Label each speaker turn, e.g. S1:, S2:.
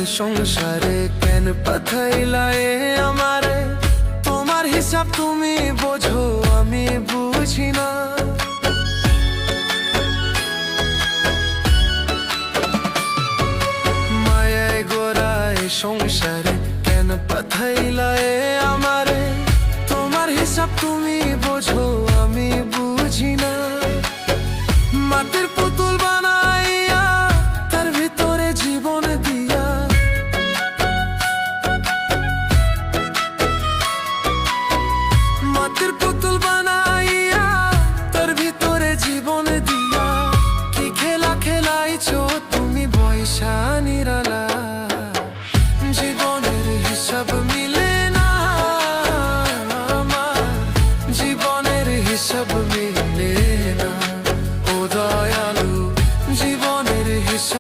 S1: সংসারে কেন পাঠাইলা আমারে? তোমার হিসাব তুমি বোঝো, আমি বুঝি না। মায়ায় গোড়ায় সংসার